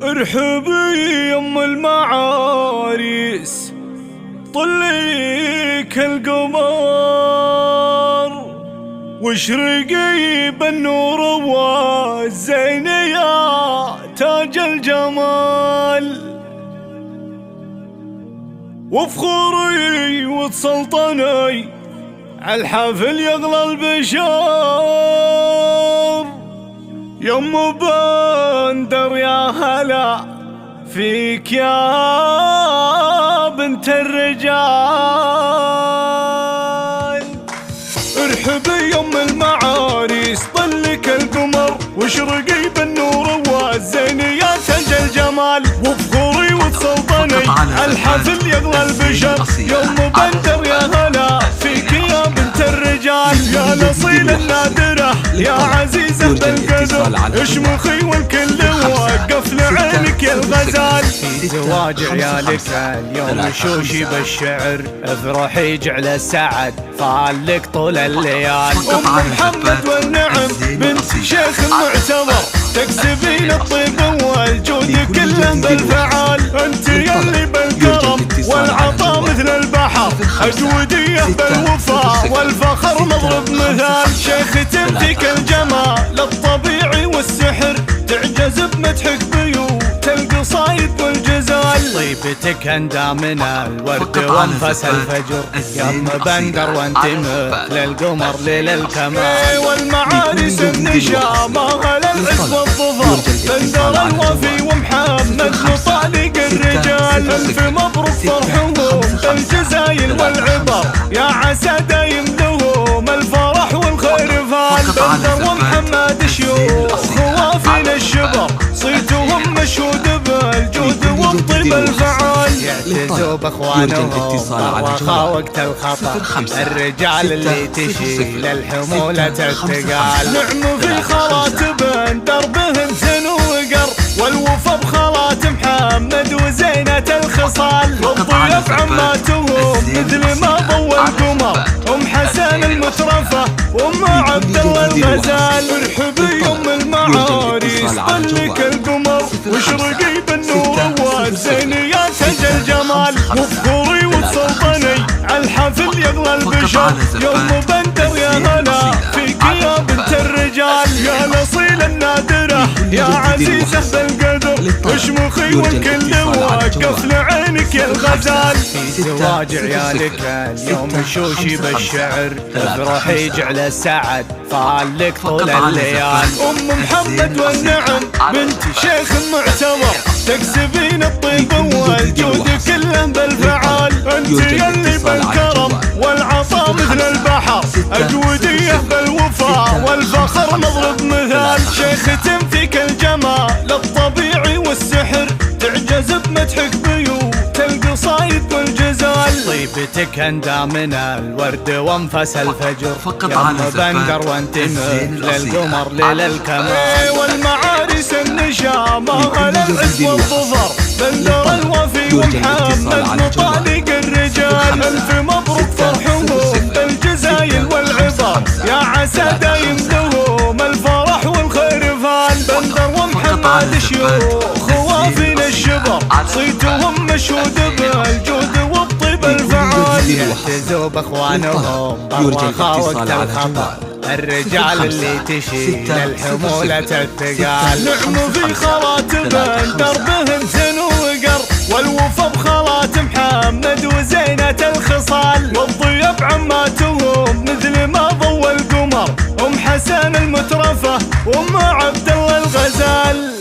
ارحبي يم المعاريس، طليك القمر واشرقي بالنور والزين يا تاج الجمال، وفخوري وتسلطني عالحافل يغلى البشر. يم بندر يا هلا فيك يا بنت الرجال، ارحبي يم المعاريس طلك القمر واشرقي بالنور والزين يا تاج الجمال، وفخوري وتسلطني عالحفل يغلى البشر. يم بندر يا هلا فيك يا بنت الرجال، يا الاصيل النادره يا عزيزه بالقدر، اشمخي والكل وقف لعينك يا الغزال. في زواج عيالك اليوم شوشي بالشعر، افرحي جعل السعد فالك طول الليال. ام محمد والنعم بنت شيخ معتبر، تكسبين الطيب والجود كله بالفعال. انت يلي بالكرم والعطاء مثل البحر، اجوديه بالوفاء والفخر مضرب مثال. شيختم فيك الجمال الطبيعي والسحر، تعجز بمدحك بيوت القصايد والجزال. طيبتك اندى من الورد وانفس الفجر، يم بندر وانت مثل القمر ليل الكمال. والمعارس النشامه غلا العز والظفر، بندر الوفي ومحمد مطالق الرجال. الف مبروك فرحهم بالجزايل والعبر، يا عسى دايم لهم الفرح والخير فال. بندر ومحمد شيوخ خوافين الشبر، صيتهم مشهود بالجود والطيب الفعال. يعتزوا باخوانهم بالرخاء وقت الخطر، الرجال اللي تشيل الحمولة الثقال. نعم في خراتب دربهم زن وقر، والوفا بخلات محمد وزينة الخصال. والضيوف عماتهم مثل ما ضوى القمر، ام حسن المترفة وام عبد الله الغزال. ارحبي ام المعاريس طلك القمر واشرقي بالنور والزين يا تاج الجمال، وفخوري وتسلطني عالحفل يغلى البشر. يوم بندر يا هلا فيك يا بنت الرجال، يا الاصيل النادره يا عزيزه بالقدر، اشمخي والكل وقف لعينك يا الغزال. في زواج عيالك اليوم شوشي بالشعر، افرحي جعل السعد فالك طول الليال. ام محمد والنعم بنت شيخ معتبر، تكسبين الطيب والجود كله بالفعال. انت يلي بالكرم والعطاء مثل البحر، اجوديه بالوفاء والفخر مضرب مثال. شيختم فيك الجمال الطبيعي والسحر، تعجز بمدحك بيوت القصايد والجزال. طيبتك اندى من الورد وانفس الفجر، يم بندر وانت مثل القمر ليل الكمال. والمعارس النشامه غلا العز والظفر، بندر الوفي ومحمد مطالق الرجال. الف مبروك فرحهم بالجزايل والعبر، يا عسى دايم لهم الفرح والخير فال. بندر ومحمد شيوخ خوافين الشبر، صيتهم مشهود بالجود والطيب الفعال. يعتزوا باخوانهم بالرخاء وقت الخطر، الرجال اللي تشيل الحمولة الثقال. نعم في خراتب دربهم زن وقر، والوفا بخلات محمد وزينة الخصال. والضيوف عماتهم مثل ما ضوى القمر، ام حسن المترفة وام عبد الله الغزال.